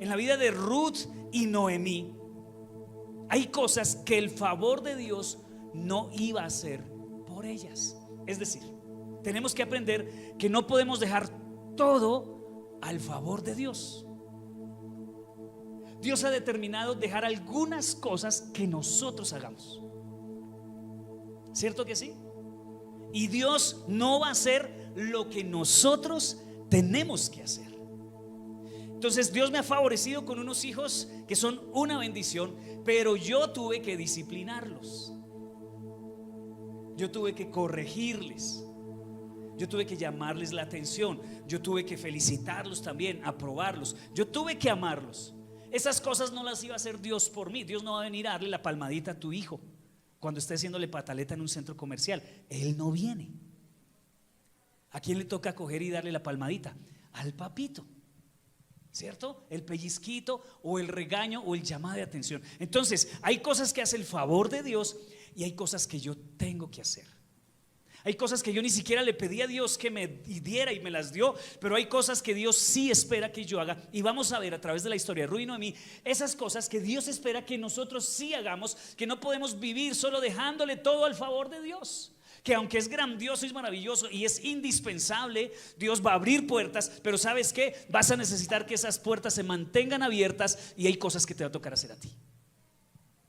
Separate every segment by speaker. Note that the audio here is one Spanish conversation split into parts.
Speaker 1: en la vida de Ruth y Noemí, hay cosas que el favor de Dios no iba a hacer por ellas. Es decir, tenemos que aprender que no podemos dejar todo al favor de Dios. Dios ha determinado dejar algunas cosas que nosotros hagamos. ¿Cierto que sí? Y Dios no va a hacer lo que nosotros tenemos que hacer. Entonces Dios me ha favorecido con unos hijos que son una bendición, pero yo tuve que disciplinarlos. Yo tuve que corregirles. Yo tuve que llamarles la atención. Yo tuve que felicitarlos también, aprobarlos. Yo tuve que amarlos. Esas cosas no las iba a hacer Dios por mí. Dios no va a venir a darle la palmadita a tu hijo cuando esté haciéndole pataleta en un centro comercial. Él no viene. ¿A quién le toca coger y darle la palmadita? Al papito, ¿cierto? El pellizquito o el regaño o el llamado de atención. Entonces hay cosas que hace el favor de Dios y hay cosas que yo tengo que hacer. Hay cosas que yo ni siquiera le pedí a Dios que me diera y me las dio, pero hay cosas que Dios sí espera que yo haga. Y vamos a ver a través de la historia de Ruth y Noemí esas cosas que Dios espera que nosotros sí hagamos, que no podemos vivir solo dejándole todo al favor de Dios. Que aunque es grandioso y es maravilloso y es indispensable, Dios va a abrir puertas, pero ¿sabes qué? Vas a necesitar que esas puertas se mantengan abiertas y hay cosas que te va a tocar hacer a ti.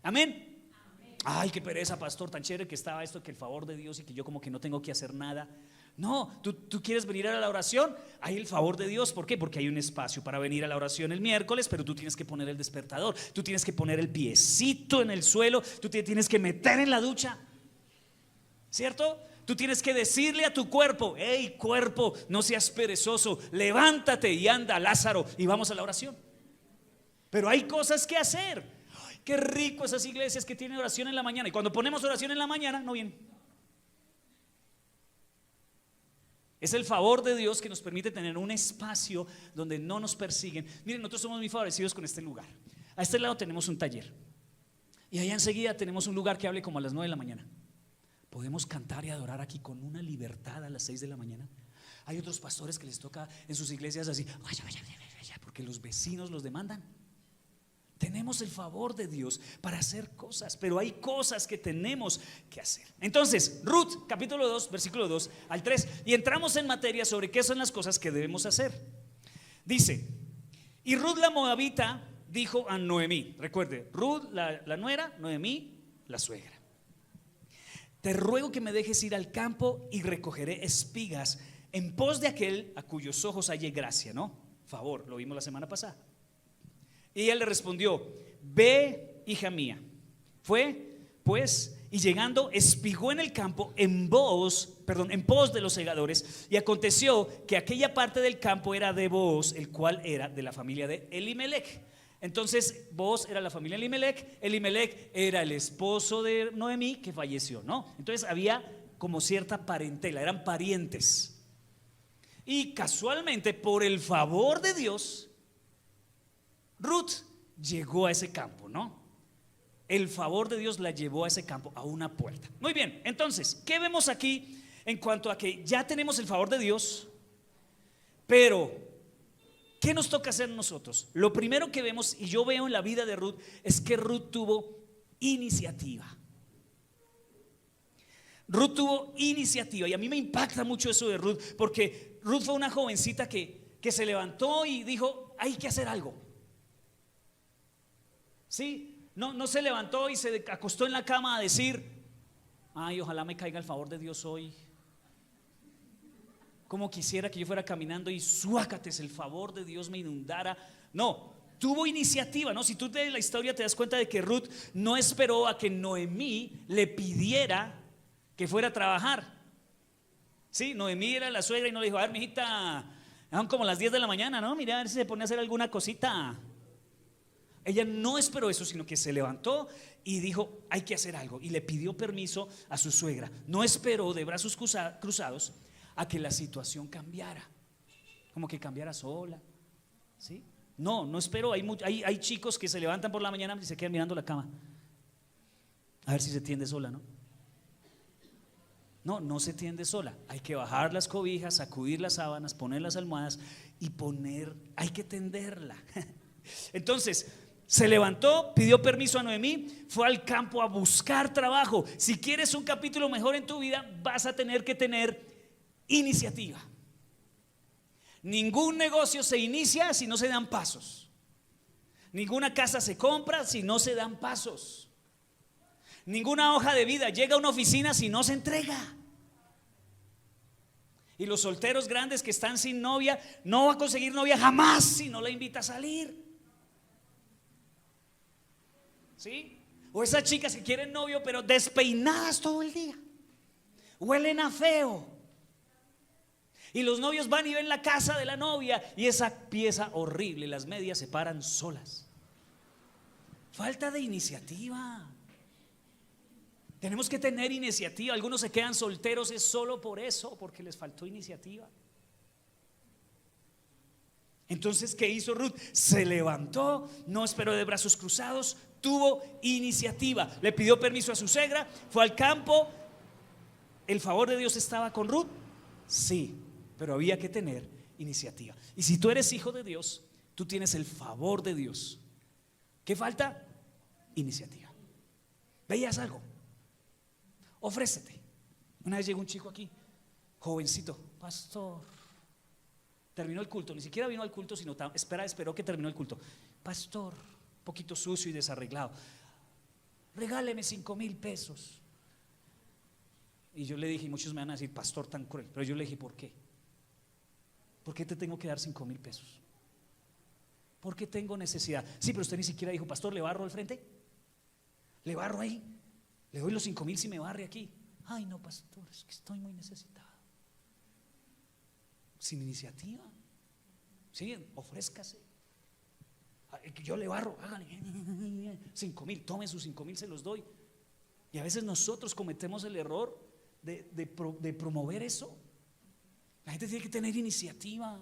Speaker 1: Amén. Ay, qué pereza, pastor, tan chévere que estaba esto, que el favor de Dios y que yo como que no tengo que hacer nada. No, tú quieres venir a la oración, hay el favor de Dios. ¿Por qué? Porque hay un espacio para venir a la oración el miércoles, pero tú tienes que poner el despertador, tú tienes que poner el piecito en el suelo, tú te tienes que meter en la ducha, ¿cierto? Tú tienes que decirle a tu cuerpo: hey, cuerpo, no seas perezoso, levántate y anda, Lázaro, y vamos a la oración. Pero hay cosas que hacer. Qué rico esas iglesias que tienen oración en la mañana. Y cuando ponemos oración en la mañana, no vienen. Es el favor de Dios que nos permite tener un espacio donde no nos persiguen. Miren, nosotros somos muy favorecidos con este lugar. A este lado tenemos un taller y allá enseguida tenemos un lugar que hable como a las 9 de la mañana. Podemos cantar y adorar aquí con una libertad a las 6 de la mañana. Hay otros pastores que les toca en sus iglesias así, vaya, porque los vecinos los demandan. Tenemos el favor de Dios para hacer cosas, pero hay cosas que tenemos que hacer. Entonces, Ruth, capítulo 2, versículo 2 al 3, y entramos en materia sobre qué son las cosas que debemos hacer. Dice: y Ruth la moabita dijo a Noemí, recuerde, Ruth la nuera, Noemí la suegra: te ruego que me dejes ir al campo y recogeré espigas en pos de aquel a cuyos ojos halle gracia, ¿no? Favor, lo vimos la semana pasada. Y ella le respondió: ve, hija mía. Fue pues, y llegando espigó en el campo en pos de los segadores. Y aconteció que aquella parte del campo era de Booz, el cual era de la familia de Elimelech. Entonces Booz era la familia de Elimelech. Elimelech era el esposo de Noemí que falleció, ¿no? Entonces había como cierta parentela, eran parientes. Y casualmente, por el favor de Dios, Ruth llegó a ese campo, ¿no? El favor de Dios la llevó a ese campo, a una puerta. Muy bien, entonces, ¿qué vemos aquí en cuanto a que ya tenemos el favor de Dios? Pero, ¿qué nos toca hacer nosotros? Lo primero que vemos, y yo veo en la vida de Ruth, es que Ruth tuvo iniciativa. Ruth tuvo iniciativa, y a mí me impacta mucho eso de Ruth, porque Ruth fue una jovencita que se levantó y dijo: hay que hacer algo. Sí, no se levantó y se acostó en la cama a decir: ay, ojalá me caiga el favor de Dios hoy. Como quisiera que yo fuera caminando y suácates, el favor de Dios me inundara. No, tuvo iniciativa, ¿no? Si tú lees la historia te das cuenta de que Ruth no esperó a que Noemí le pidiera que fuera a trabajar. Sí, Noemí era la suegra y no le dijo: a ver, mijita, son como las 10 de la mañana, ¿no? Mira, a ver si se pone a hacer alguna cosita. Ella no esperó eso, sino que se levantó y dijo: hay que hacer algo, y le pidió permiso a su suegra. No esperó de brazos cruzados a que la situación cambiara, como que cambiara sola, ¿sí? No esperó. Hay chicos que se levantan por la mañana y se quedan mirando la cama a ver si se tiende sola, ¿no? No se tiende sola. Hay que bajar las cobijas, sacudir las sábanas, poner las almohadas y hay que tenderla. Entonces se levantó, pidió permiso a Noemí, fue al campo a buscar trabajo. Si quieres un capítulo mejor en tu vida, vas a tener que tener iniciativa. Ningún negocio se inicia si no se dan pasos. Ninguna casa se compra si no se dan pasos. Ninguna hoja de vida llega a una oficina si no se entrega. Y los solteros grandes que están sin novia, no va a conseguir novia jamás si no la invita a salir. ¿Sí? O esas chicas que quieren novio pero despeinadas todo el día, huelen a feo. Y los novios van y ven la casa de la novia y esa pieza horrible, las medias se paran solas. Falta de iniciativa. Tenemos que tener iniciativa. Algunos se quedan solteros es solo por eso, porque les faltó iniciativa. Entonces, ¿qué hizo Ruth? Se levantó, no esperó de brazos cruzados, tuvo iniciativa. Le pidió permiso a su suegra, fue al campo. ¿El favor de Dios estaba con Ruth? Sí, pero había que tener iniciativa. Y si tú eres hijo de Dios, tú tienes el favor de Dios. ¿Qué falta? Iniciativa. ¿Veías algo? Ofrécete. Una vez llegó un chico aquí, jovencito, pastor. Terminó el culto, ni siquiera vino al culto, sino esperó que terminó el culto. Pastor, un poquito sucio y desarreglado, regáleme 5,000 pesos. Y yo le dije, y muchos me van a decir, pastor tan cruel, pero yo le dije, ¿por qué? ¿Por qué te tengo que dar 5,000 pesos? ¿Por qué tengo necesidad? Sí, pero usted ni siquiera dijo, pastor, ¿le barro al frente? ¿Le barro ahí? Le doy los 5,000 si me barre aquí. Ay, no, pastor, es que estoy muy necesitado. Sin iniciativa. Sí, ofrézcase. Yo le barro, hágale 5,000, tome sus 5,000, se los doy. Y a veces nosotros cometemos el error de promover eso. La gente tiene que tener iniciativa.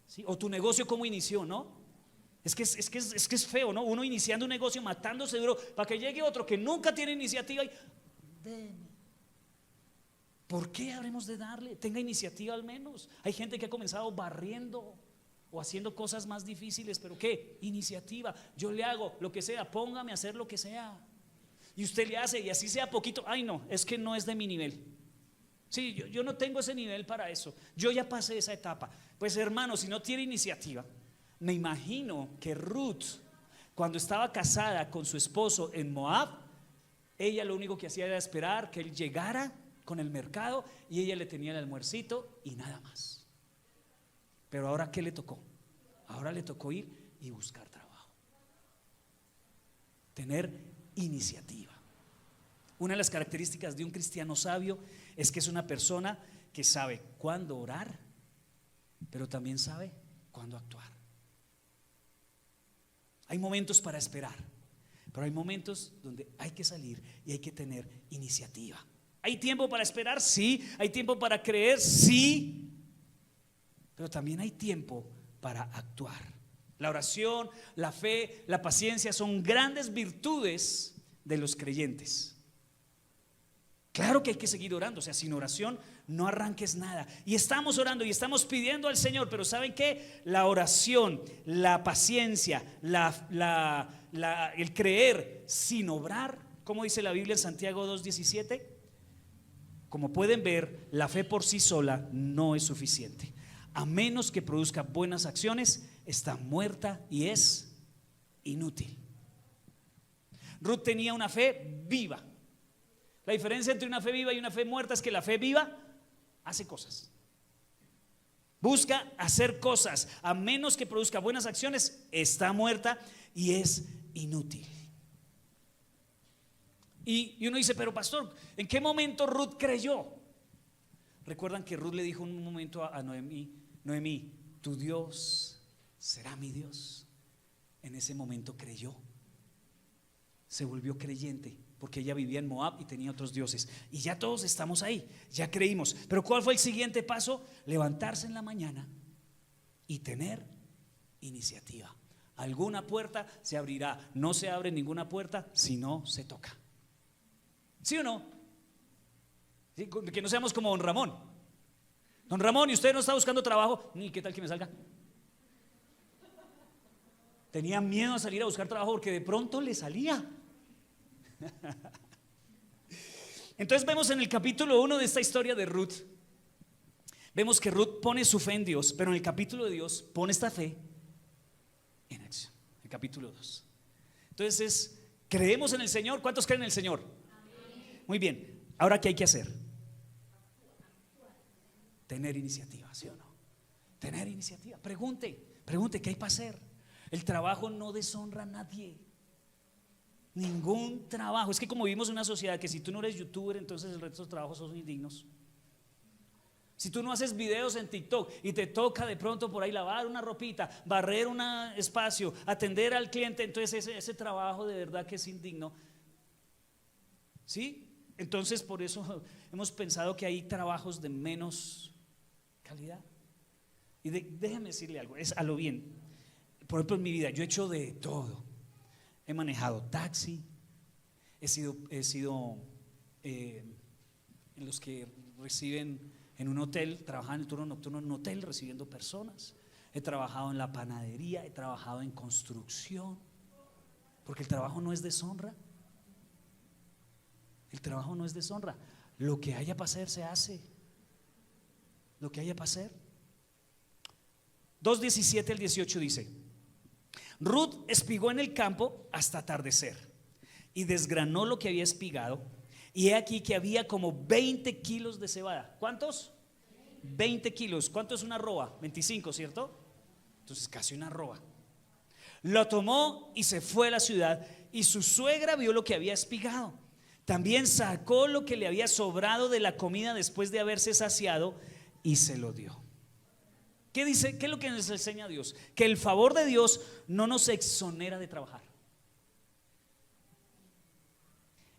Speaker 1: ¿Sí? O tu negocio, ¿cómo inició, no? Es que es feo, ¿no? Uno iniciando un negocio, matándose duro, para que llegue otro que nunca tiene iniciativa y deme. ¿Por qué habremos de darle? Tenga iniciativa al menos. Hay gente que ha comenzado barriendo o haciendo cosas más difíciles, pero ¿qué? Iniciativa. Yo le hago lo que sea, póngame a hacer lo que sea. Y usted le hace, y así sea poquito. Ay, no, es que no es de mi nivel. Sí, yo no tengo ese nivel para eso. Yo ya pasé esa etapa. Pues hermano, si no tiene iniciativa, me imagino que Ruth, cuando estaba casada con su esposo en Moab, ella lo único que hacía era esperar que él llegara con el mercado y ella le tenía el almuercito y nada más. Pero ahora, ¿qué le tocó? Ahora le tocó ir y buscar trabajo. Tener iniciativa. Una de las características de un cristiano sabio es que es una persona que sabe cuándo orar, pero también sabe cuándo actuar. Hay momentos para esperar, pero hay momentos donde hay que salir y hay que tener iniciativa. ¿Hay tiempo para esperar? Sí. ¿Hay tiempo para creer? Sí. Pero también hay tiempo para actuar. La oración, la fe, la paciencia son grandes virtudes de los creyentes. Claro que hay que seguir orando, o sea, sin oración no arranques nada. Y estamos orando y estamos pidiendo al Señor, pero ¿saben qué? La oración, la paciencia, el creer sin obrar, como dice la Biblia en Santiago 2:17, como pueden ver, la fe por sí sola no es suficiente. A menos que produzca buenas acciones, está muerta y es inútil. Ruth tenía una fe viva. La diferencia entre una fe viva y una fe muerta es que la fe viva hace cosas, busca hacer cosas. A menos que produzca buenas acciones, está muerta y es inútil. Y uno dice, pero pastor, ¿en qué momento Ruth creyó? Recuerdan que Ruth le dijo en un momento a Noemí, Noemí, tu Dios será mi Dios. En ese momento creyó, se volvió creyente, porque ella vivía en Moab y tenía otros dioses. Y ya todos estamos ahí, ya creímos. Pero ¿cuál fue el siguiente paso? Levantarse en la mañana y tener iniciativa. Alguna puerta se abrirá. No se abre ninguna puerta si no se toca. ¿Sí o no? ¿Sí? Que no seamos como don Ramón. Don Ramón, ¿y usted no está buscando trabajo? Ni qué tal que me salga. Tenía miedo a salir a buscar trabajo porque de pronto le salía. Entonces vemos en el capítulo 1 de esta historia de Ruth, vemos que Ruth pone su fe en Dios, pero en el capítulo de Dios pone esta fe en acción. El capítulo 2. Entonces creemos en el Señor. ¿Cuántos creen en el Señor? Muy bien. Ahora, ¿qué hay que hacer? Tener iniciativa, ¿sí o no? Tener iniciativa. Pregunte, ¿qué hay para hacer? El trabajo no deshonra a nadie. Ningún trabajo. Es que como vivimos en una sociedad que si tú no eres youtuber, entonces el resto de los trabajos son indignos. Si tú no haces videos en TikTok y te toca de pronto por ahí lavar una ropita, barrer un espacio, atender al cliente, entonces ese trabajo de verdad que es indigno. ¿Sí? Entonces por eso hemos pensado que hay trabajos de menos calidad. Y déjeme decirle algo, es a lo bien. Por ejemplo, en mi vida yo he hecho de todo. He manejado taxi, he sido en los que reciben en un hotel, trabajaba en el turno nocturno en un hotel recibiendo personas. He trabajado en la panadería, he trabajado en construcción, porque el trabajo no es deshonra. El trabajo no es deshonra. Lo que haya para hacer se hace. Lo que haya para hacer. 2:17 al 18 dice: Ruth espigó en el campo hasta atardecer y desgranó lo que había espigado, y he aquí que había como 20 kilos de cebada. ¿Cuántos? 20 kilos. ¿Cuánto es una arroba? 25, ¿cierto? Entonces casi una arroba. Lo tomó y se fue a la ciudad, y su suegra vio lo que había espigado. También sacó lo que le había sobrado de la comida después de haberse saciado y se lo dio. ¿Qué dice? ¿Qué es lo que nos enseña Dios? Que el favor de Dios no nos exonera de trabajar.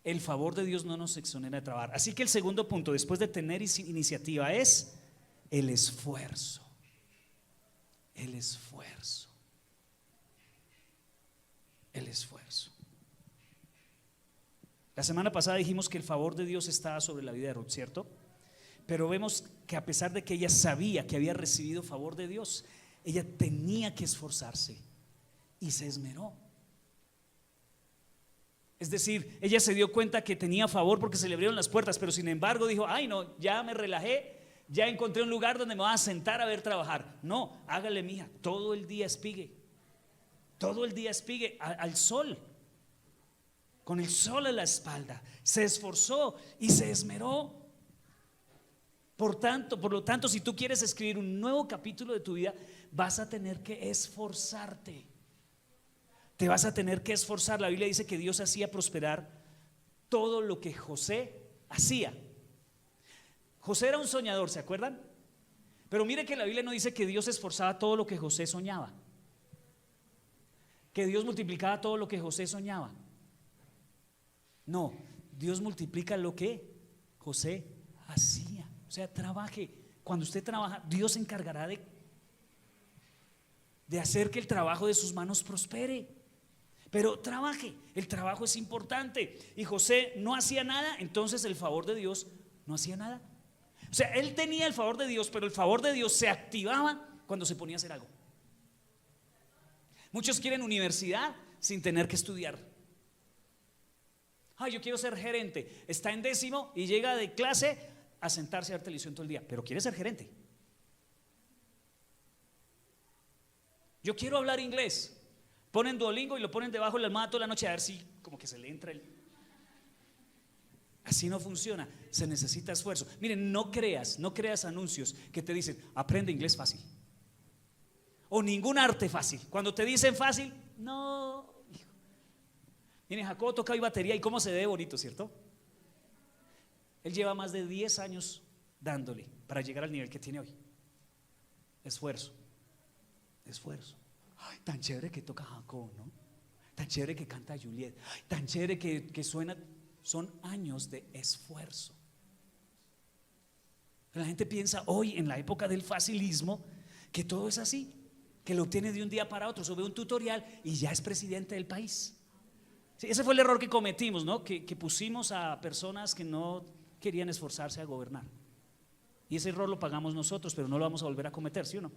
Speaker 1: El favor de Dios no nos exonera de trabajar. Así que el segundo punto, después de tener iniciativa, es el esfuerzo. El esfuerzo. El esfuerzo. La semana pasada dijimos que el favor de Dios estaba sobre la vida de Ruth, ¿cierto? Pero vemos que a pesar de que ella sabía que había recibido favor de Dios, ella tenía que esforzarse y se esmeró. Es decir, ella se dio cuenta que tenía favor porque se le abrieron las puertas, pero sin embargo dijo: ay no, ya me relajé, ya encontré un lugar donde me voy a sentar a ver trabajar. No, hágale, mija, todo el día espigue. Todo el día espigue al sol, con el sol a la espalda. Se esforzó y se esmeró. Por lo tanto, si tú quieres escribir un nuevo capítulo de tu vida, vas a tener que esforzarte. Te vas a tener que esforzar. La Biblia dice que Dios hacía prosperar todo lo que José hacía. José era un soñador, ¿se acuerdan? Pero mire que la Biblia no dice que Dios esforzaba todo lo que José soñaba, que Dios multiplicaba todo lo que José soñaba. No, Dios multiplica lo que José hacía. O sea, trabaje. Cuando usted trabaja, Dios se encargará de hacer que el trabajo de sus manos prospere. Pero trabaje, el trabajo es importante. Y José no hacía nada, entonces el favor de Dios no hacía nada. O sea, él tenía el favor de Dios, pero el favor de Dios se activaba cuando se ponía a hacer algo. Muchos quieren universidad sin tener que estudiar. Ay, yo quiero ser gerente. Está en 10º y llega de clase a sentarse a ver televisión todo el día, pero quiere ser gerente. Yo quiero hablar inglés. Ponen Duolingo y lo ponen debajo de la almohada toda la noche a ver si como que se le entra el... Así no funciona, se necesita esfuerzo. Miren, no creas anuncios que te dicen: aprende inglés fácil, o ningún arte fácil. Cuando te dicen fácil, no, hijo. Miren, Jacobo toca hoy batería y cómo se ve bonito, ¿cierto? Él lleva más de 10 años dándole para llegar al nivel que tiene hoy. Esfuerzo. Ay, tan chévere que toca Jacobo, ¿no? Tan chévere que canta Juliet. Ay, tan chévere que suena. Son años de esfuerzo. La gente piensa hoy, en la época del facilismo, que todo es así, que lo obtiene de un día para otro, sube un tutorial y ya es presidente del país. Sí, ese fue el error que cometimos, ¿no? Que pusimos a personas que no querían esforzarse a gobernar. Y ese error lo pagamos nosotros, pero no lo vamos a volver a cometer, ¿sí o no?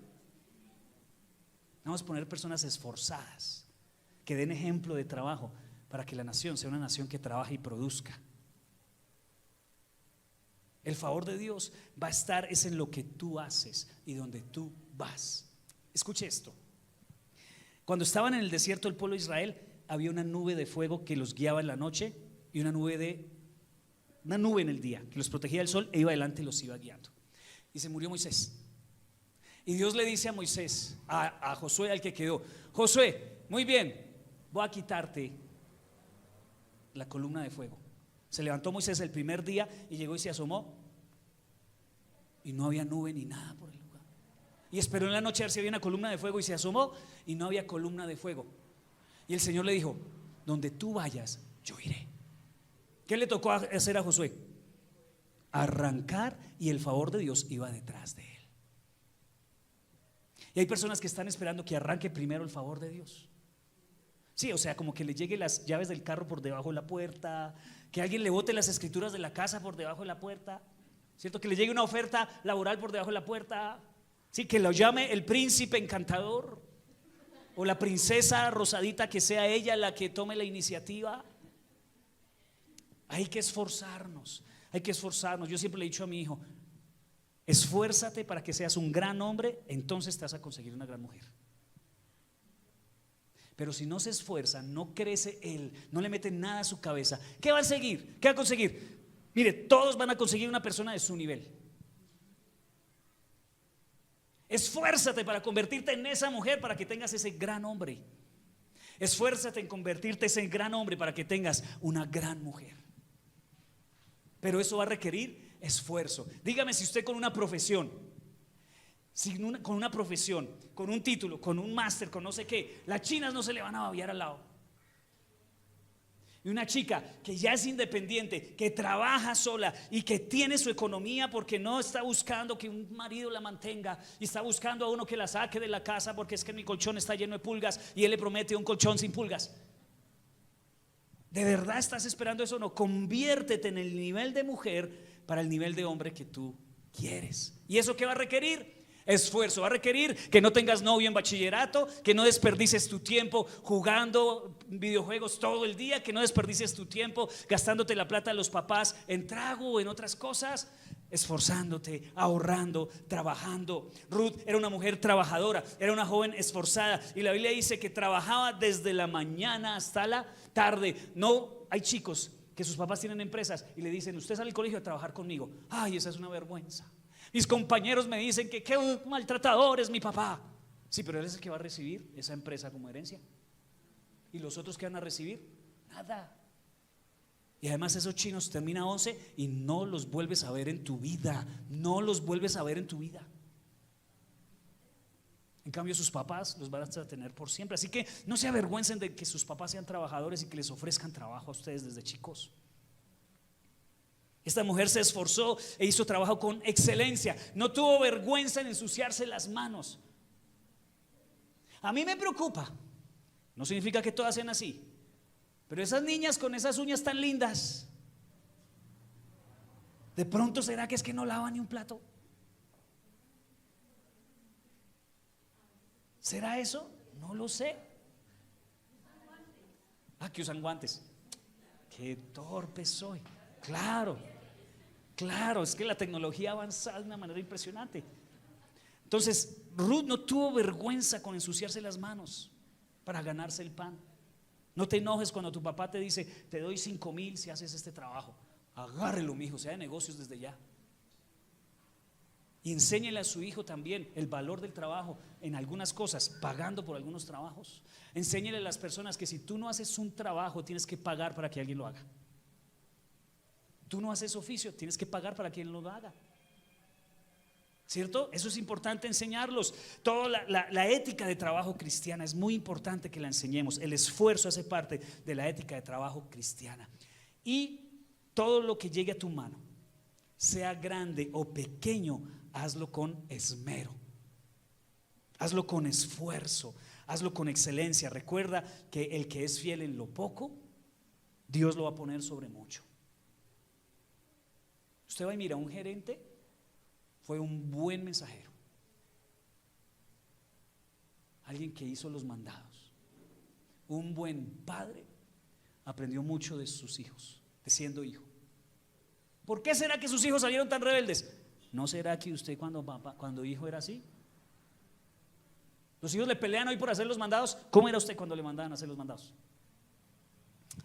Speaker 1: Vamos a poner personas esforzadas. que den ejemplo de trabajo para que la nación sea una nación que trabaje y produzca. El favor de Dios va a estar es en lo que tú haces y donde tú vas. Escuche esto. Cuando estaban en el desierto del pueblo de Israel, había una nube de fuego que los guiaba en la noche y una nube en el día que los protegía del sol e iba adelante y los iba guiando. Y se murió Moisés. Y Dios le dice a Moisés, a Josué, al que quedó: Josué, muy bien, voy a quitarte la columna de fuego. Se levantó Moisés el primer día y llegó y se asomó y no había nube ni nada por el lugar. Y esperó en la noche a ver si había una columna de fuego y se asomó y no había columna de fuego. Y el Señor le dijo: donde tú vayas, yo iré. ¿Qué le tocó hacer a Josué? Arrancar, y el favor de Dios iba detrás de él. Y hay personas que están esperando que arranque primero el favor de Dios. Sí, o sea, como que le llegue las llaves del carro por debajo de la puerta, que alguien le bote las escrituras de la casa por debajo de la puerta, ¿cierto? Que le llegue una oferta laboral por debajo de la puerta, sí, que lo llame el príncipe encantador o la princesa rosadita, que sea ella la que tome la iniciativa. Hay que esforzarnos, hay que esforzarnos. Yo siempre le he dicho a mi hijo: esfuérzate para que seas un gran hombre, entonces te vas a conseguir una gran mujer. Pero si no se esfuerza, no crece él, no le mete nada a su cabeza, ¿qué va a seguir? ¿Qué va a conseguir? Mire, todos van a conseguir una persona de su nivel. Esfuérzate para convertirte en esa mujer para que tengas ese gran hombre. Esfuérzate en convertirte en ese gran hombre para que tengas una gran mujer. Pero eso va a requerir esfuerzo. Dígame si usted con una profesión, con un título, con un máster, con no sé qué, las chinas no se le van a babiar al lado. Y una chica que ya es independiente, que trabaja sola y que tiene su economía, porque no está buscando que un marido la mantenga y está buscando a uno que la saque de la casa porque es que mi colchón está lleno de pulgas y él le promete un colchón sin pulgas. ¿De verdad estás esperando eso? No, conviértete en el nivel de mujer para el nivel de hombre que tú quieres. ¿Y eso qué va a requerir? Esfuerzo. Va a requerir que no tengas novio en bachillerato, que no desperdices tu tiempo jugando videojuegos todo el día, que no desperdices tu tiempo gastándote la plata de los papás en trago o en otras cosas. Esforzándote, ahorrando, trabajando. Ruth era una mujer trabajadora, era una joven esforzada, y la Biblia dice que trabajaba desde la mañana hasta la tarde. No, hay chicos que sus papás tienen empresas y le dicen: usted sale al colegio a trabajar conmigo. Ay, esa es una vergüenza. Mis compañeros me dicen que qué maltratador es mi papá. Sí, pero él es el que va a recibir esa empresa como herencia. ¿Y los otros qué van a recibir? Nada. Y además esos chinos terminan 11 y no los vuelves a ver en tu vida. No los vuelves a ver en tu vida. En cambio sus papás los van a tener por siempre. Así que no se avergüencen de que sus papás sean trabajadores y que les ofrezcan trabajo a ustedes desde chicos. Esta mujer se esforzó e hizo trabajo con excelencia. No tuvo vergüenza en ensuciarse las manos. A mí me preocupa, no significa que todas sean así, pero esas niñas con esas uñas tan lindas, ¿de pronto será que es que no lavan ni un plato? ¿Será eso? No lo sé. Que usan guantes. Qué torpe soy. Claro, es que la tecnología avanza de una manera impresionante. Entonces, Ruth no tuvo vergüenza con ensuciarse las manos para ganarse el pan. No te enojes cuando tu papá te dice: te doy 5,000 si haces este trabajo. Agárrelo, mijo, sea de negocios desde ya. Y enséñele a su hijo también el valor del trabajo en algunas cosas, pagando por algunos trabajos. Enséñele a las personas que si tú no haces un trabajo, tienes que pagar para que alguien lo haga. Tú no haces oficio, tienes que pagar para que alguien lo haga. ¿Cierto? Eso es importante enseñarlos. Toda la ética de trabajo cristiana es muy importante que la enseñemos. El esfuerzo hace parte de la ética de trabajo cristiana. Y todo lo que llegue a tu mano, sea grande o pequeño, hazlo con esmero, hazlo con esfuerzo, hazlo con excelencia. Recuerda que el que es fiel en lo poco, Dios lo va a poner sobre mucho. Usted va y mira, un gerente fue un buen mensajero, alguien que hizo los mandados, un buen padre aprendió mucho de sus hijos, de siendo hijo. ¿Por qué será que sus hijos salieron tan rebeldes? ¿No será que usted cuando hijo era así? Los hijos le pelean hoy por hacer los mandados. ¿Cómo era usted cuando le mandaban a hacer los mandados?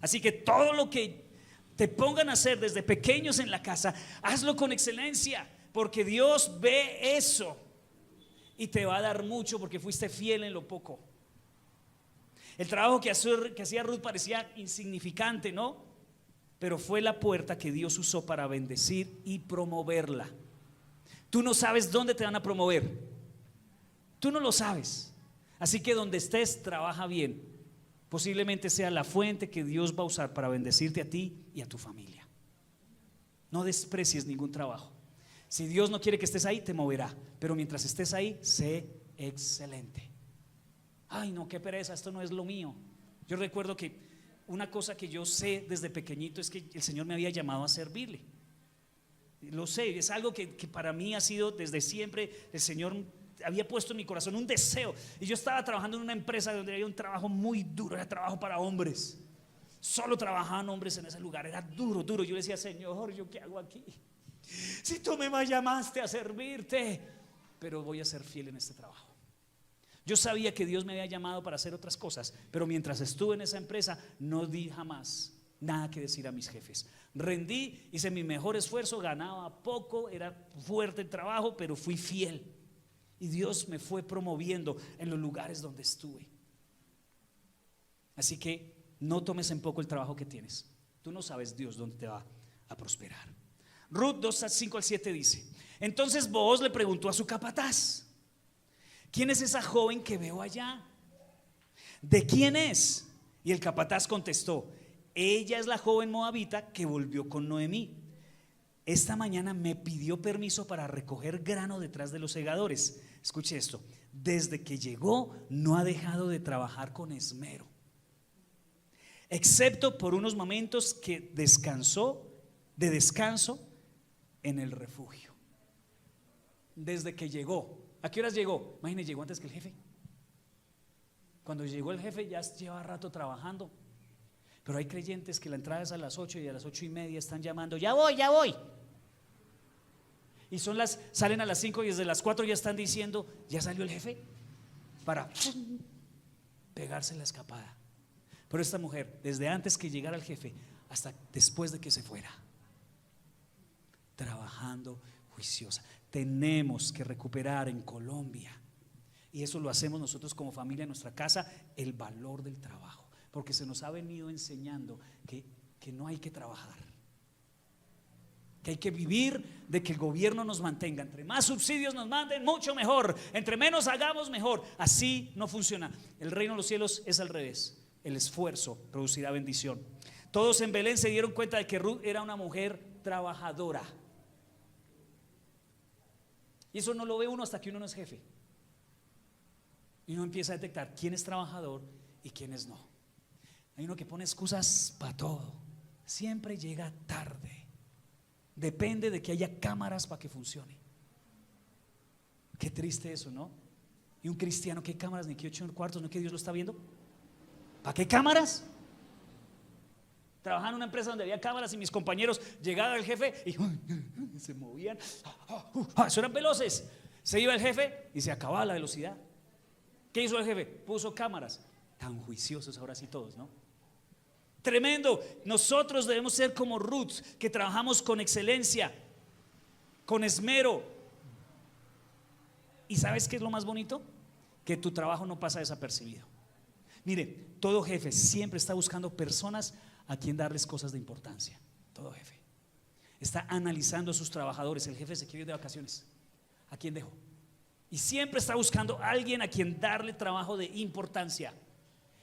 Speaker 1: Así que todo lo que te pongan a hacer desde pequeños en la casa, hazlo con excelencia, porque Dios ve eso y te va a dar mucho porque fuiste fiel en lo poco. El trabajo que hacía Ruth parecía insignificante, ¿no? Pero fue la puerta que Dios usó para bendecir y promoverla. Tú no sabes dónde te van a promover. Tú no lo sabes. Así que donde estés, trabaja bien. Posiblemente sea la fuente que Dios va a usar para bendecirte a ti y a tu familia. No desprecies ningún trabajo. Si Dios no quiere que estés ahí, te moverá. Pero mientras estés ahí, sé excelente. Ay, no, qué pereza, esto no es lo mío. Yo recuerdo que una cosa que yo sé desde pequeñito es que el Señor me había llamado a servirle. Lo sé, es algo que para mí ha sido desde siempre. El Señor había puesto en mi corazón un deseo. Y yo estaba trabajando en una empresa donde había un trabajo muy duro, era trabajo para hombres. Solo trabajaban hombres en ese lugar, era duro, duro. Yo le decía, Señor, ¿yo qué hago aquí? Si tú me llamaste a servirte, pero voy a ser fiel en este trabajo. Yo sabía que Dios me había llamado para hacer otras cosas, pero mientras estuve en esa empresa no di jamás nada que decir a mis jefes. Rendí, hice mi mejor esfuerzo, ganaba poco, era fuerte el trabajo, pero fui fiel. Y Dios me fue promoviendo en los lugares donde estuve. Así que no tomes en poco el trabajo que tienes. Tú no sabes Dios dónde te va a prosperar. Ruth 2:5-7 dice: entonces Booz le preguntó a su capataz: ¿quién es esa joven que veo allá? ¿De quién es? Y el capataz contestó: ella es la joven moabita que volvió con Noemí. Esta mañana me pidió permiso para recoger grano detrás de los segadores. Escuche esto: desde que llegó no ha dejado de trabajar con esmero, excepto por unos momentos que descanso en el refugio. Desde que llegó. ¿A qué horas llegó? Imagínese, llegó antes que el jefe. Cuando llegó el jefe ya lleva rato trabajando. Pero hay creyentes que la entrada es a las 8 y a las 8:30 están llamando: ya voy, ya voy. Y salen a las 5 y desde las 4 ya están diciendo: ya salió el jefe, para pegarse la escapada. Pero esta mujer, desde antes que llegara el jefe hasta después de que se fuera, trabajando juiciosa. Tenemos que recuperar en Colombia, y eso lo hacemos nosotros como familia en nuestra casa, el valor del trabajo, porque se nos ha venido enseñando que no hay que trabajar, que hay que vivir de que el gobierno nos mantenga. Entre más subsidios nos manden, mucho mejor. Entre menos hagamos, mejor. Así no funciona. El reino de los cielos es al revés. El esfuerzo producirá bendición. Todos en Belén se dieron cuenta de que Ruth era una mujer trabajadora. Y eso no lo ve uno hasta que uno no es jefe. Y uno empieza a detectar quién es trabajador y quién es no. Hay uno que pone excusas para todo. Siempre llega tarde. Depende de que haya cámaras para que funcione. Qué triste eso, ¿no? Y un cristiano, ¿qué cámaras? Ni que 8 cuartos, ¿no que Dios lo está viendo? ¿Para qué cámaras? Trabajaba en una empresa donde había cámaras y mis compañeros llegaban al jefe y se movían. Eso eran veloces. Se iba el jefe y se acababa la velocidad. ¿Qué hizo el jefe? Puso cámaras. Tan juiciosos ahora sí todos, ¿no? Tremendo. Nosotros debemos ser como Ruth, que trabajamos con excelencia, con esmero. ¿Y sabes qué es lo más bonito? Que tu trabajo no pasa desapercibido. Mire, todo jefe siempre está buscando personas a quien darles cosas de importancia. Todo jefe está analizando a sus trabajadores. El jefe se quiere ir de vacaciones, ¿a quién dejo? Y siempre está buscando a alguien a quien darle trabajo de importancia.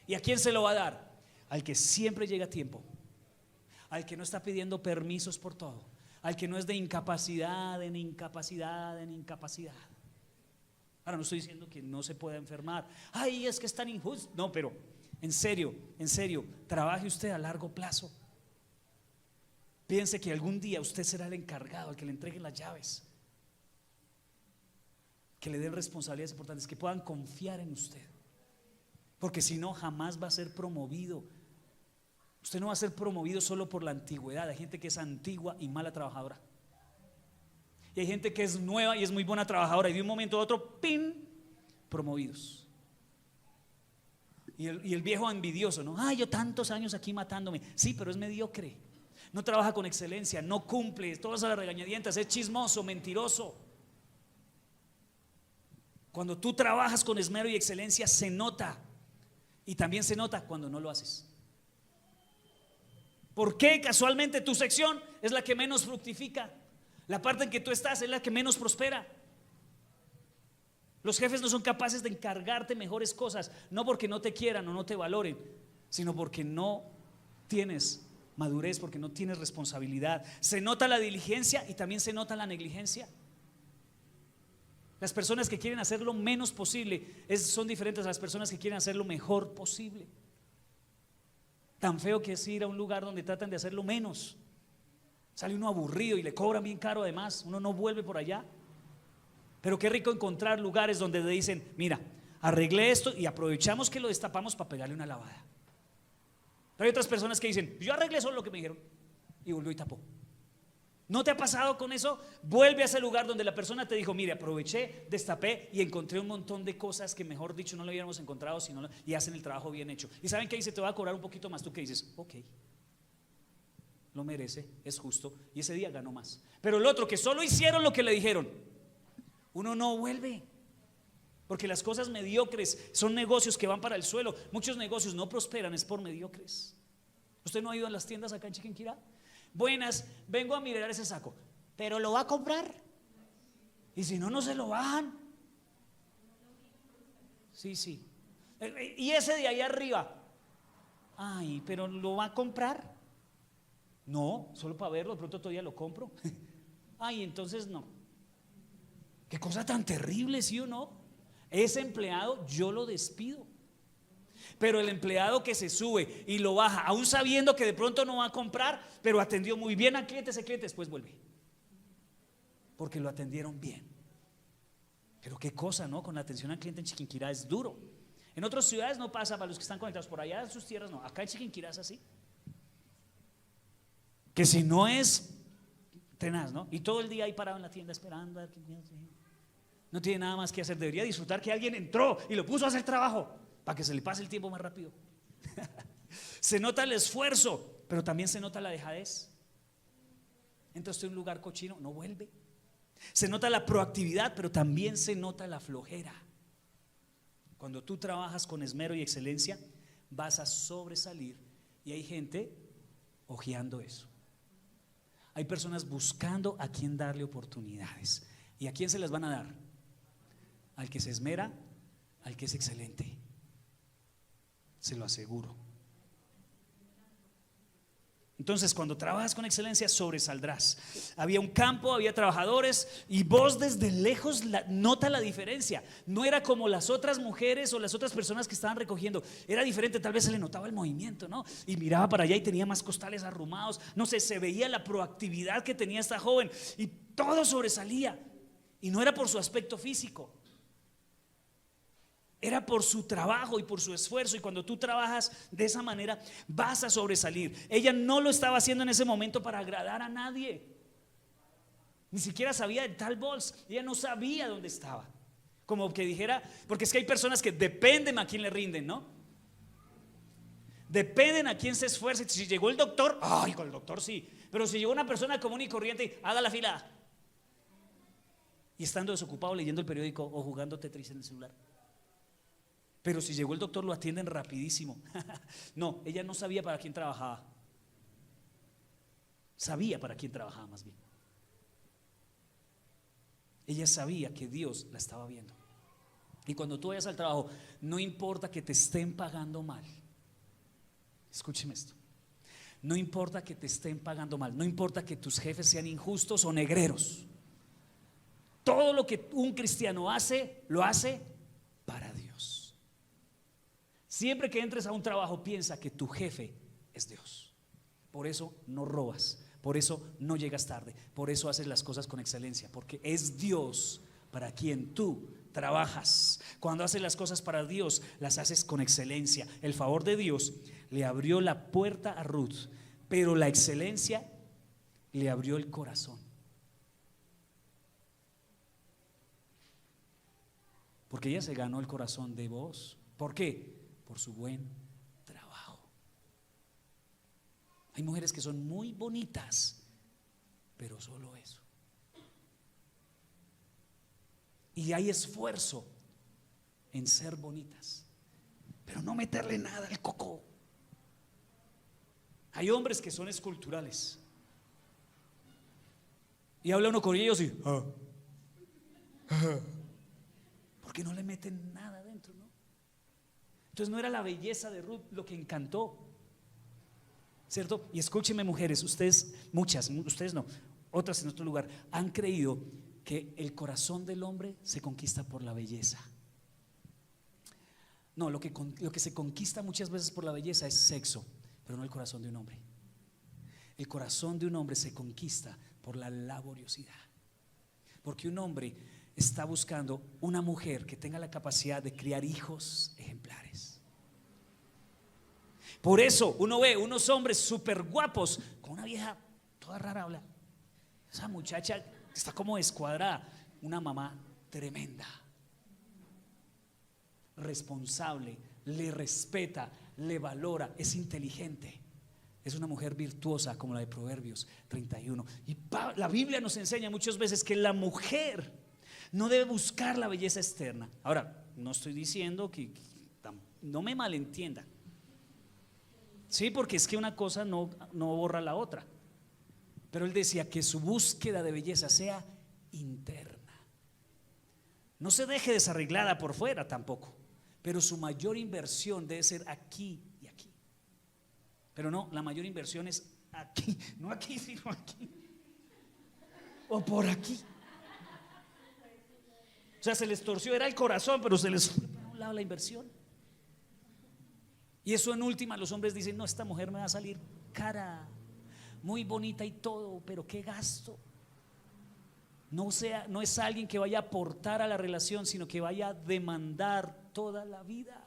Speaker 1: ¿Y a quién se lo va a dar? Al que siempre llega a tiempo, al que no está pidiendo permisos por todo, al que no es de incapacidad en incapacidad en incapacidad. Ahora no estoy diciendo que no se pueda enfermar. Ay, es que es tan injusto. No, pero en serio, trabaje usted a largo plazo. Piense que algún día usted será el encargado, al que le entreguen las llaves, que le den responsabilidades importantes, que puedan confiar en usted. porque si no, jamás va a ser promovido. Usted no va a ser promovido solo por la antigüedad. Hay gente que es antigua y mala trabajadora, y hay gente que es nueva y es muy buena trabajadora, y de un momento a otro, ¡pin!, promovidos. Y el viejo envidioso, ¿no? Ay, yo tantos años aquí matándome. Sí, pero es mediocre, no trabaja con excelencia, no cumple, todas las regañadientas, es chismoso, mentiroso. Cuando tú trabajas con esmero y excelencia se nota, y también se nota cuando no lo haces. ¿Por qué casualmente tu sección es la que menos fructifica? La parte en que tú estás es la que menos prospera. Los jefes no son capaces de encargarte mejores cosas, no porque no te quieran o no te valoren, sino porque no tienes madurez, porque no tienes responsabilidad. Se nota la diligencia y también se nota la negligencia. Las personas que quieren hacer lo menos posible son diferentes a las personas que quieren hacer lo mejor posible. Tan feo que es ir a un lugar donde tratan de hacer lo menos. Sale uno aburrido y le cobran bien caro, además uno no vuelve por allá. Pero qué rico encontrar lugares donde te dicen: mira, arreglé esto y aprovechamos que lo destapamos para pegarle una lavada. Pero hay otras personas que dicen: yo arreglé solo lo que me dijeron, y volvió y tapó. ¿No te ha pasado con eso? Vuelve a ese lugar donde la persona te dijo: mire, aproveché, destapé y encontré un montón de cosas que mejor dicho no lo hubiéramos encontrado, y hacen el trabajo bien hecho. Y saben que dice: te va a cobrar un poquito más. Tú que dices: ok, lo merece, es justo, y ese día ganó más. Pero el otro, que solo hicieron lo que le dijeron, uno no vuelve, porque las cosas mediocres son negocios que van para el suelo. Muchos negocios no prosperan es por mediocres. ¿Usted no ha ido a las tiendas acá en Chiquinquirá? Buenas, vengo a mirar ese saco, pero ¿lo va a comprar? Y si no, no se lo bajan. Sí, sí. Y ese de ahí arriba, ay, pero ¿lo va a comprar? No, solo para verlo, de pronto todavía lo compro. Ay, entonces no. Qué cosa tan terrible, ¿sí o no? Ese empleado yo lo despido. Pero el empleado que se sube y lo baja, aún sabiendo que de pronto no va a comprar, pero atendió muy bien al cliente, ese cliente después vuelve, porque lo atendieron bien. Pero qué cosa, ¿no? Con la atención al cliente en Chiquinquirá es duro. En otras ciudades no pasa, para los que están conectados por allá en sus tierras no. Acá en Chiquinquirá es así, que si no es tenaz, ¿no? Y todo el día ahí parado en la tienda esperando a ver quién, no tiene nada más que hacer. Debería disfrutar que alguien entró y lo puso a hacer trabajo para que se le pase el tiempo más rápido. Se nota el esfuerzo, pero también se nota la dejadez. Entra usted en un lugar cochino, no vuelve. Se nota la proactividad, pero también se nota la flojera. Cuando tú trabajas con esmero y excelencia, vas a sobresalir. Y hay gente ojeando eso. Hay personas buscando a quién darle oportunidades. ¿Y a quién se las van a dar? Al que se esmera, al que es excelente. Se lo aseguro. Entonces, cuando trabajas con excelencia, sobresaldrás. Había un campo, había trabajadores, y vos desde lejos nota la diferencia. No era como las otras mujeres o las otras personas que estaban recogiendo. Era diferente, tal vez se le notaba el movimiento, ¿no? Y miraba para allá y tenía más costales arrumados. No sé, se veía la proactividad que tenía esta joven, y todo sobresalía. Y no era por su aspecto físico, era por su trabajo y por su esfuerzo. Y cuando tú trabajas de esa manera, vas a sobresalir. Ella no lo estaba haciendo en ese momento para agradar a nadie. Ni siquiera sabía de tal bols. Ella no sabía dónde estaba. Como que dijera, porque es que hay personas que dependen a quién le rinden, ¿no? Dependen a quién se esfuerza. Si llegó el doctor, ay, con el doctor sí. Pero si llegó una persona común y corriente, haga la fila. Y estando desocupado leyendo el periódico o jugando Tetris en el celular. Pero si llegó el doctor, lo atienden rapidísimo. No, ella no sabía para quién trabajaba. Sabía para quién trabajaba más bien. Ella sabía que Dios la estaba viendo. Y cuando tú vayas al trabajo, no importa que te estén pagando mal. Escúcheme esto. No importa que te estén pagando mal. No importa que tus jefes sean injustos o negreros. Todo lo que un cristiano hace, lo hace para Dios. Siempre que entres a un trabajo, piensa que tu jefe es Dios. Por eso no robas, por eso no llegas tarde, por eso haces las cosas con excelencia, porque es Dios para quien tú trabajas. Cuando haces las cosas para Dios, las haces con excelencia. El favor de Dios le abrió la puerta a Ruth, pero la excelencia le abrió el corazón. Porque ella se ganó el corazón de Booz. ¿Por qué? Por su buen trabajo. Hay mujeres que son muy bonitas, pero solo eso. Y hay esfuerzo en ser bonitas, pero no meterle nada al coco. Hay hombres que son esculturales y habla uno con ellos y porque no le meten nada adentro, ¿no? Entonces no era la belleza de Ruth lo que encantó, ¿cierto? Y escúchenme, mujeres, ustedes, muchas, ustedes no, otras en otro lugar, han creído que el corazón del hombre se conquista por la belleza. No, lo que se conquista muchas veces por la belleza es sexo, pero no el corazón de un hombre. El corazón de un hombre se conquista por la laboriosidad, porque un hombre está buscando una mujer que tenga la capacidad de criar hijos ejemplares. Por eso uno ve unos hombres súper guapos con una vieja toda rara, habla. Esa muchacha está como descuadrada, una mamá tremenda, responsable, le respeta, le valora, es inteligente. Es una mujer virtuosa como la de Proverbios 31. Y la Biblia nos enseña muchas veces que la mujer no debe buscar la belleza externa. Ahora, no estoy diciendo que no me malentienda. Sí, porque es que una cosa no borra la otra. Pero él decía que su búsqueda de belleza sea interna. No se deje desarreglada por fuera tampoco, pero su mayor inversión debe ser aquí y aquí. Pero no, la mayor inversión es aquí, no aquí, sino aquí. O por aquí. O sea, se les torció, era el corazón, pero se les fue para un lado la inversión. Y eso en última los hombres dicen: no, esta mujer me va a salir cara, muy bonita y todo, pero qué gasto. No es alguien que vaya a aportar a la relación, sino que vaya a demandar toda la vida.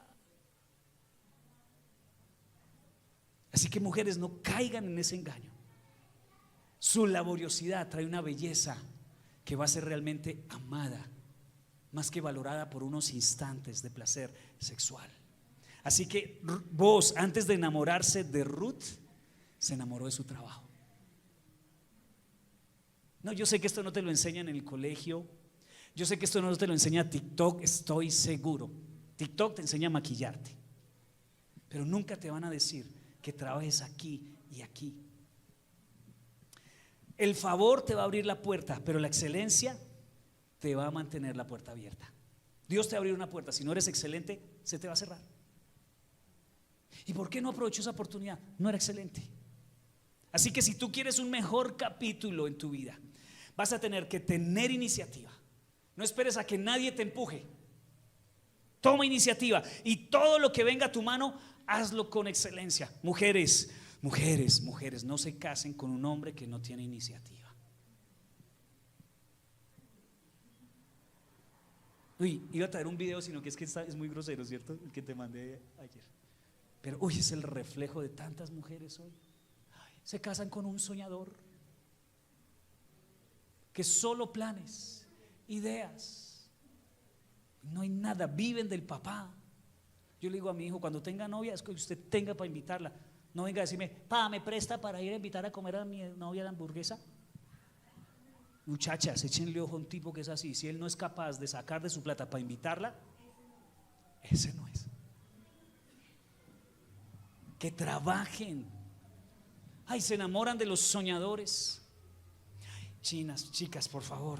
Speaker 1: Así que, mujeres, no caigan en ese engaño. Su laboriosidad trae una belleza que va a ser realmente amada, más que valorada por unos instantes de placer sexual. Así que Booz, antes de enamorarse de Ruth, se enamoró de su trabajo. No, yo sé que esto no te lo enseñan en el colegio, yo sé que esto no te lo enseña TikTok, estoy seguro. TikTok te enseña a maquillarte, pero nunca te van a decir que trabajes aquí y aquí. El favor te va a abrir la puerta, pero la excelencia te va a mantener la puerta abierta. Dios te va a abrir una puerta, si no eres excelente, se te va a cerrar. ¿Y por qué no aprovechó esa oportunidad? No era excelente. Así que si tú quieres un mejor capítulo en tu vida, vas a tener que tener iniciativa. No esperes a que nadie te empuje. Toma iniciativa y todo lo que venga a tu mano, hazlo con excelencia. Mujeres, no se casen con un hombre que no tiene iniciativa. Uy, iba a traer un video, sino que es muy grosero, ¿cierto? El que te mandé ayer. Pero uy, es el reflejo de tantas mujeres hoy. Se casan con un soñador que solo planes, ideas, no hay nada, viven del papá. Yo le digo a mi hijo: cuando tenga novia, es que usted tenga para invitarla. No venga a decirme: pa, ¿me presta para ir a invitar a comer a mi novia la hamburguesa? Muchachas, échenle ojo a un tipo que es así. Si él no es capaz de sacar de su plata para invitarla, ese no es. Que trabajen. Ay, se enamoran de los soñadores. Chicas, por favor.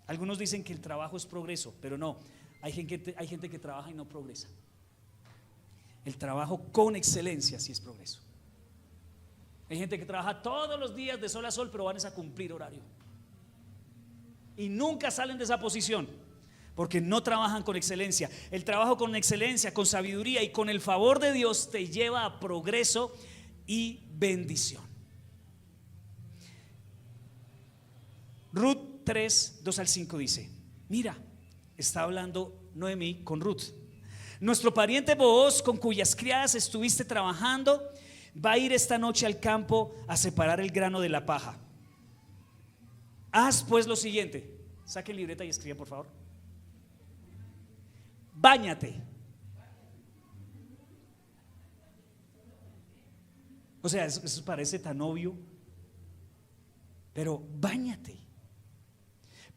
Speaker 1: Algunos dicen que el trabajo es progreso, pero no. Hay gente que trabaja y no progresa. El trabajo con excelencia sí es progreso. Hay gente que trabaja todos los días de sol a sol, pero van a cumplir horario y nunca salen de esa posición porque no trabajan con excelencia. El trabajo con excelencia, con sabiduría y con el favor de Dios te lleva a progreso y bendición. Ruth 3, 2 al 5 dice: mira, está hablando Noemí con Ruth. Nuestro pariente Booz, con cuyas criadas estuviste trabajando, va a ir esta noche al campo a separar el grano de la paja. Haz pues lo siguiente. Saque libreta y escriba, por favor. Báñate. O sea, eso parece tan obvio, pero báñate,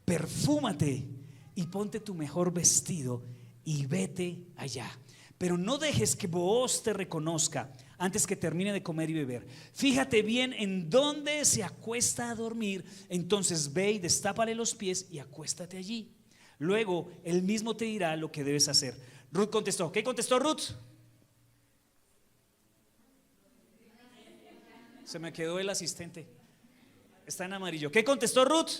Speaker 1: perfúmate y ponte tu mejor vestido y vete allá. Pero no dejes que Booz te reconozca antes que termine de comer y beber. Fíjate bien en dónde se acuesta a dormir. Entonces ve y destápale los pies y acuéstate allí. Luego él mismo te dirá lo que debes hacer. Ruth contestó. ¿Qué contestó Ruth? Se me quedó el asistente. Está en amarillo. ¿Qué contestó Ruth?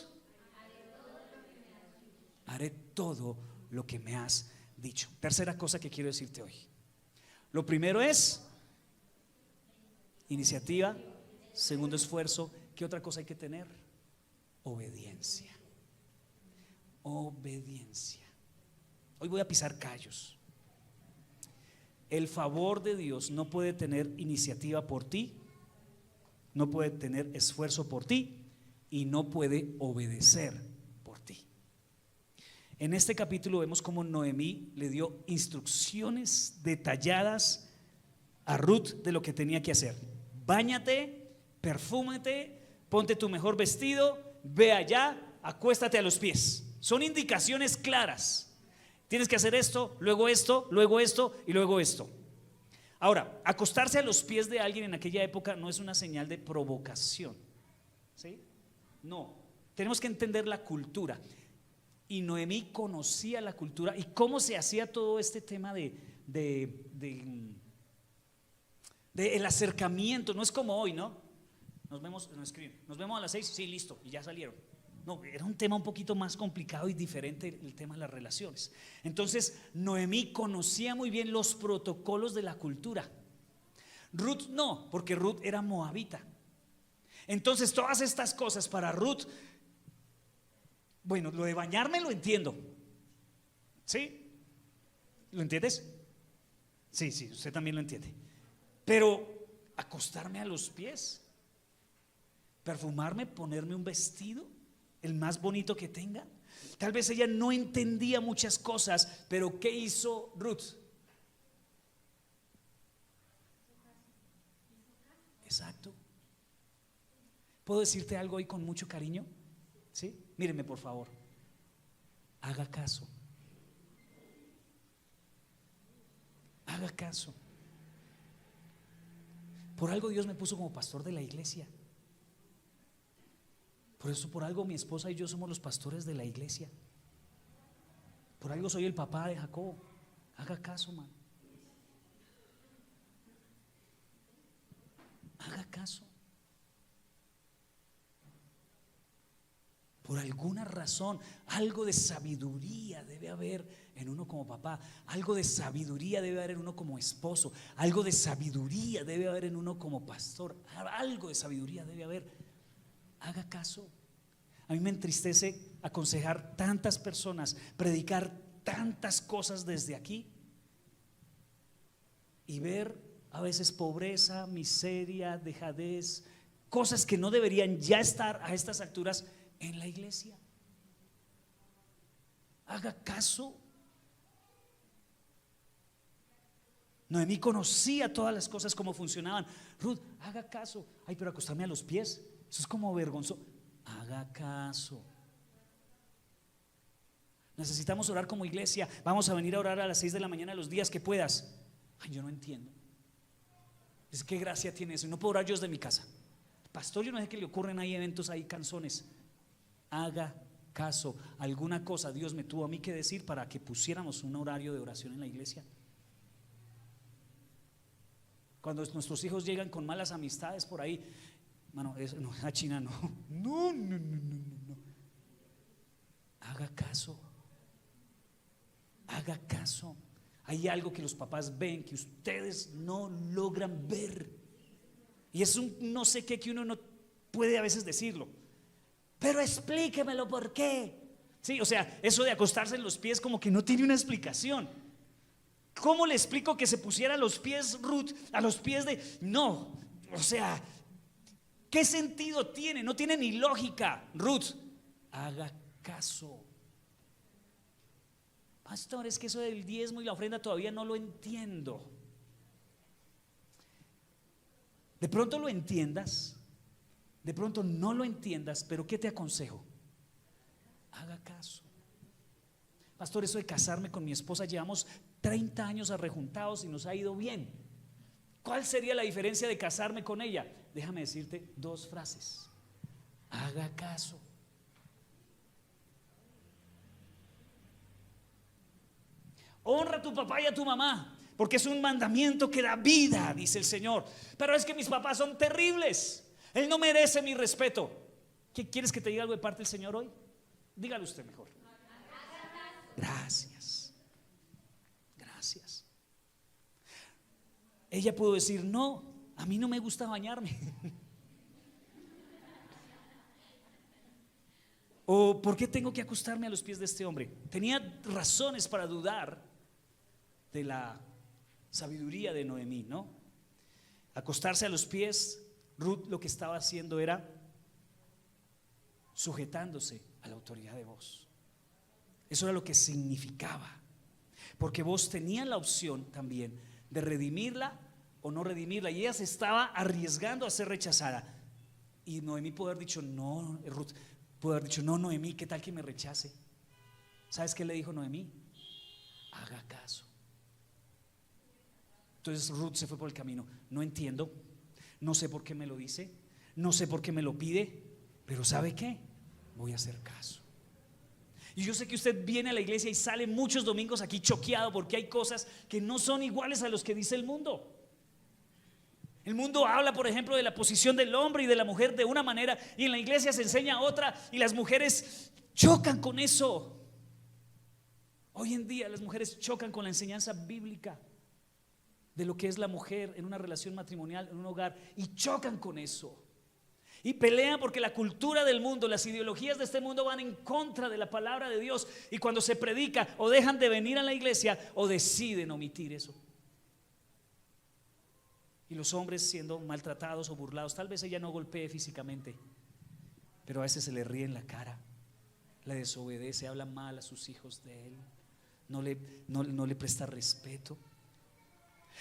Speaker 1: Haré todo lo que me has dicho. Tercera cosa que quiero decirte hoy. Lo primero es iniciativa. Segundo, esfuerzo. ¿Qué otra cosa hay que tener? Obediencia. Obediencia. Hoy voy a pisar callos. El favor de Dios no puede tener iniciativa por ti, no puede tener esfuerzo por ti y no puede obedecer por ti. En este capítulo vemos cómo Noemí le dio instrucciones detalladas a Ruth de lo que tenía que hacer. Báñate, perfúmate, ponte tu mejor vestido, ve allá, acuéstate a los pies. Son indicaciones claras. Tienes que hacer esto, luego esto, luego esto y luego esto. Ahora, acostarse a los pies de alguien en aquella época no es una señal de provocación, ¿sí? No, tenemos que entender la cultura. Y Noemí conocía la cultura y cómo se hacía todo este tema de el acercamiento. No es como hoy, ¿no? Nos vemos, nos vemos a las 6, sí, listo, y ya salieron. No, era un tema un poquito más complicado y diferente, el tema de las relaciones. Entonces Noemí conocía muy bien los protocolos de la cultura. Ruth no, porque Ruth era moabita. Entonces todas estas cosas para Ruth, bueno, lo de bañarme lo entiendo. ¿Sí? ¿Lo entiendes? Sí, usted también lo entiende. Pero acostarme a los pies, perfumarme, ponerme un vestido, el más bonito que tenga. Tal vez ella no entendía muchas cosas, pero ¿qué hizo Ruth? Exacto. ¿Puedo decirte algo hoy con mucho cariño? ¿Sí? Míreme por favor. Haga caso. Haga caso. Por algo Dios me puso como pastor de la iglesia. Por eso, por algo mi esposa y yo somos los pastores de la iglesia. Por algo soy el papá de Jacob. Haga caso, man. Haga caso. Por alguna razón, algo de sabiduría debe haber en uno como papá. Algo de sabiduría debe haber en uno como esposo. Algo de sabiduría debe haber en uno como pastor. Algo de sabiduría debe haber. Haga caso. A mí me entristece aconsejar tantas personas, predicar tantas cosas desde aquí y ver a veces pobreza, miseria, dejadez, cosas que no deberían ya estar a estas alturas en la iglesia. Haga caso. Noemí conocía todas las cosas como funcionaban. Ruth, haga caso. Ay, pero acostarme a los pies, eso es como vergonzoso. Haga caso. Necesitamos orar como iglesia. Vamos a venir a orar a las 6 de la mañana los días que puedas. Ay, yo no entiendo. Es que gracia tiene eso. Y no puedo orar yo desde mi casa. Pastor, yo no sé qué le ocurren ahí eventos, ahí canzones. Haga caso. Alguna cosa Dios me tuvo a mí que decir para que pusiéramos un horario de oración en la iglesia. Cuando nuestros hijos llegan con malas amistades por ahí, mano, no, a China no. No. Haga caso. Haga caso. Hay algo que los papás ven que ustedes no logran ver. Y es un no sé qué que uno no puede a veces decirlo. Pero explíquemelo, ¿por qué? Sí, o sea, eso de acostarse en los pies como que no tiene una explicación. ¿Cómo le explico que se pusiera a los pies Ruth, a los pies de... No, o sea, ¿qué sentido tiene? No tiene ni lógica. Ruth, haga caso. Pastor, es que eso del diezmo y la ofrenda todavía no lo entiendo. De pronto lo entiendas, de pronto no lo entiendas, pero ¿qué te aconsejo? Haga caso. Pastor, eso de casarme con mi esposa, llevamos 30 años arrejuntados y nos ha ido bien. ¿Cuál sería la diferencia de casarme con ella? Déjame decirte 2 frases. Haga caso. Honra a tu papá y a tu mamá, porque es un mandamiento que da vida, dice el Señor. Pero es que mis papás son terribles, Él no merece mi respeto. ¿Qué quieres que te diga algo de parte del Señor hoy? Dígalo usted mejor. Gracias. Gracias. Ella pudo decir, no, a mí no me gusta bañarme. O ¿por qué tengo que acostarme a los pies de este hombre? Tenía razones para dudar de la sabiduría de Noemí, ¿no? Acostarse a los pies, Ruth lo que estaba haciendo era sujetándose a la autoridad de Boaz. Eso era lo que significaba, porque Boaz tenía la opción también de redimirla o no redimirla, y ella se estaba arriesgando a ser rechazada. Y Noemí pudo haber dicho, no, Ruth pudo haber dicho, no, Noemí, ¿qué tal que me rechace? ¿Sabes qué le dijo Noemí? Haga caso. Entonces Ruth se fue por el camino. No entiendo, no sé por qué me lo dice, no sé por qué me lo pide, pero ¿sabe qué? Voy a hacer caso. Y yo sé que usted viene a la iglesia y sale muchos domingos aquí choqueado porque hay cosas que no son iguales a los que dice el mundo. El mundo habla, por ejemplo, de la posición del hombre y de la mujer de una manera, y en la iglesia se enseña otra, y las mujeres chocan con eso. Hoy en día las mujeres chocan con la enseñanza bíblica de lo que es la mujer en una relación matrimonial, en un hogar, y chocan con eso. Y pelean porque la cultura del mundo, las ideologías de este mundo van en contra de la palabra de Dios, y cuando se predica o dejan de venir a la iglesia o deciden omitir eso. Y los hombres siendo maltratados o burlados. Tal vez ella no golpee físicamente, pero a veces se le ríe en la cara, le desobedece, habla mal a sus hijos de él, no le presta respeto.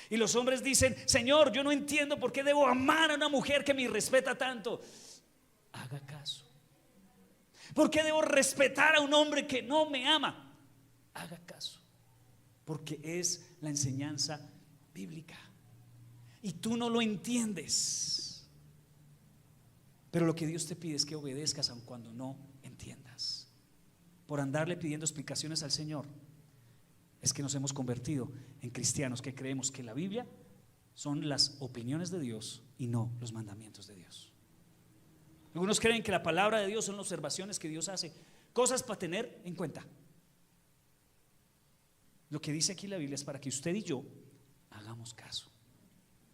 Speaker 1: Y los hombres dicen, Señor, yo no entiendo por qué debo amar a una mujer que me respeta tanto. Haga caso. ¿Por qué debo respetar a un hombre que no me ama? Haga caso, porque es la enseñanza bíblica. Y tú no lo entiendes, pero lo que Dios te pide es que obedezcas aun cuando no entiendas. Por andarle pidiendo explicaciones al Señor es que nos hemos convertido en cristianos que creemos que la Biblia son las opiniones de Dios y no los mandamientos de Dios. Algunos creen que la palabra de Dios son las observaciones que Dios hace, cosas para tener en cuenta. Lo que dice aquí la Biblia es para que usted y yo hagamos caso.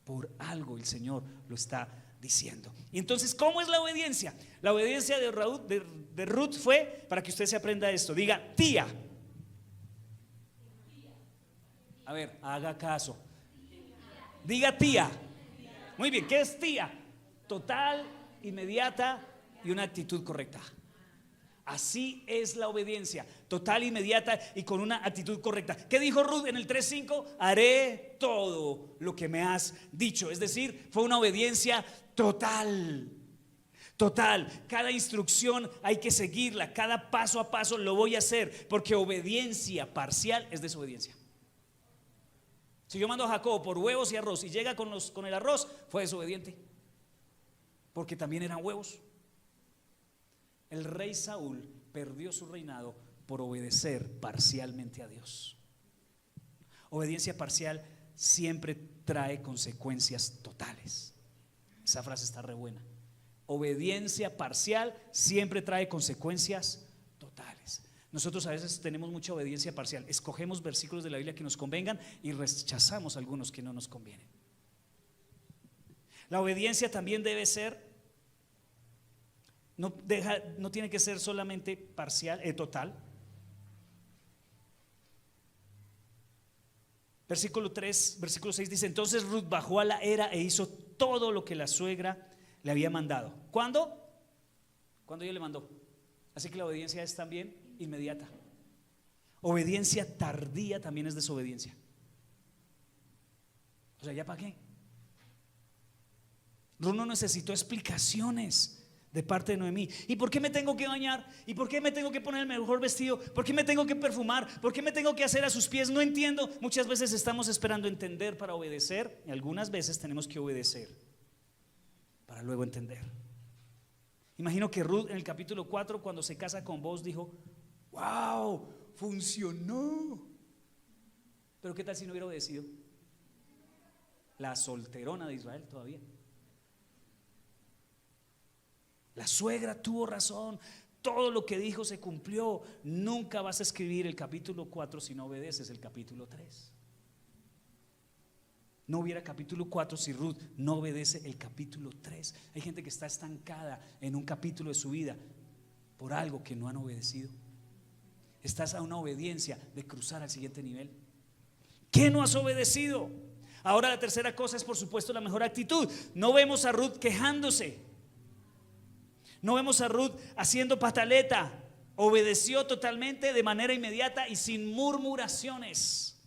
Speaker 1: Por algo el Señor lo está diciendo. Y entonces, ¿cómo es la obediencia? La obediencia de Ruth fue, para que usted se aprenda esto, diga tía. A ver, haga caso. Diga tía. Muy bien, ¿qué es tía? Total, inmediata y una actitud correcta. Así es la obediencia, total, inmediata y con una actitud correcta. ¿Qué dijo Ruth en el 3:5? Haré todo lo que me has dicho. Es decir, fue una obediencia total. Total, cada instrucción hay que seguirla, cada paso a paso lo voy a hacer, porque obediencia parcial es desobediencia. Si yo mando a Jacob por huevos y arroz y llega con el arroz, fue desobediente, porque también eran huevos. El rey Saúl perdió su reinado por obedecer parcialmente a Dios. Obediencia parcial siempre trae consecuencias totales. Esa frase está re buena. Obediencia parcial siempre trae consecuencias totales. Nosotros a veces tenemos mucha obediencia parcial. Escogemos versículos de la Biblia que nos convengan y rechazamos algunos que no nos convienen. La obediencia también debe ser No tiene que ser solamente parcial, total. Versículo 3, versículo 6 dice: entonces Ruth bajó a la era e hizo todo lo que la suegra le había mandado. ¿Cuándo? Cuando ella le mandó. Así que la obediencia es también inmediata. Obediencia tardía también es desobediencia. O sea, ¿ya para qué? Ruth no necesitó explicaciones de parte de Noemí. ¿Y por qué me tengo que bañar? ¿Y por qué me tengo que poner el mejor vestido? ¿Por qué me tengo que perfumar? ¿Por qué me tengo que hacer a sus pies? No entiendo. Muchas veces estamos esperando entender para obedecer, y algunas veces tenemos que obedecer para luego entender. Imagino que Ruth en el capítulo 4, cuando se casa con Boaz, dijo: wow, funcionó. Pero ¿qué tal si no hubiera obedecido? La solterona de Israel todavía. La suegra tuvo razón, todo lo que dijo se cumplió. Nunca vas a escribir el capítulo 4 si no obedeces el capítulo 3. No hubiera capítulo 4 si Ruth no obedece el capítulo 3. Hay gente que está estancada en un capítulo de su vida por algo que no han obedecido. Estás a una obediencia de cruzar al siguiente nivel. ¿Qué no has obedecido? Ahora la tercera cosa es, por supuesto, la mejor actitud. No vemos a Ruth quejándose. No vemos a Ruth haciendo pataleta. Obedeció totalmente, de manera inmediata y sin murmuraciones,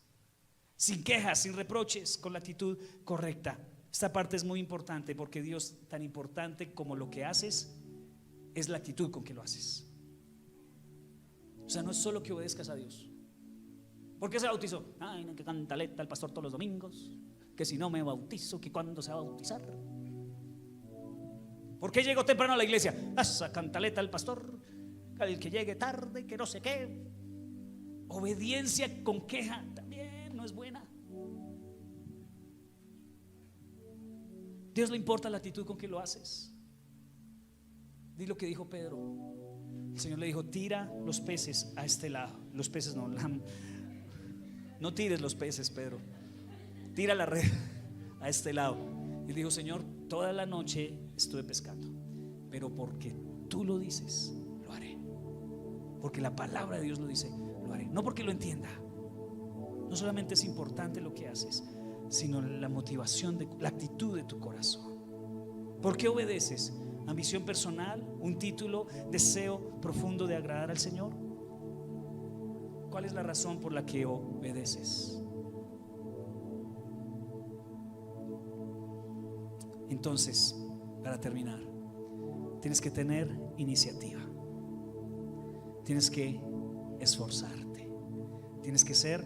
Speaker 1: sin quejas, sin reproches, con la actitud correcta. Esta parte es muy importante, porque Dios, tan importante como lo que haces, es la actitud con que lo haces. O sea, no es solo que obedezcas a Dios. ¿Por qué se bautizó? Ay, no, que cantaleta el pastor todos los domingos, que si no me bautizo, que cuándo se va a bautizar. ¿Por qué llegó temprano a la iglesia? Esa cantaleta el pastor, el que llegue tarde, que no sé qué. Obediencia con queja también no es buena. Dios le importa la actitud con que lo haces. Di lo que dijo Pedro. El Señor le dijo: tira los peces a este lado. Los peces no, no tires los peces, Pedro. Tira la red a este lado. Y dijo: Señor, toda la noche estuve pescando, pero porque tú lo dices, lo haré. Porque la palabra de Dios lo dice, lo haré. No porque lo entienda. No solamente es importante lo que haces, sino la motivación, la actitud de tu corazón. ¿Por qué obedeces? ¿Ambición personal? ¿Un título? ¿Deseo profundo de agradar al Señor? ¿Cuál es la razón por la que obedeces? Entonces, para terminar, tienes que tener iniciativa. Tienes que esforzarte. Tienes que ser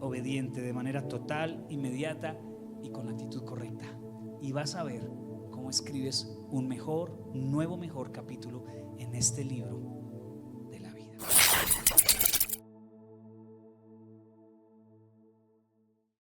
Speaker 1: obediente de manera total, inmediata y con la actitud correcta. Y vas a ver cómo escribes un mejor, nuevo mejor capítulo en este libro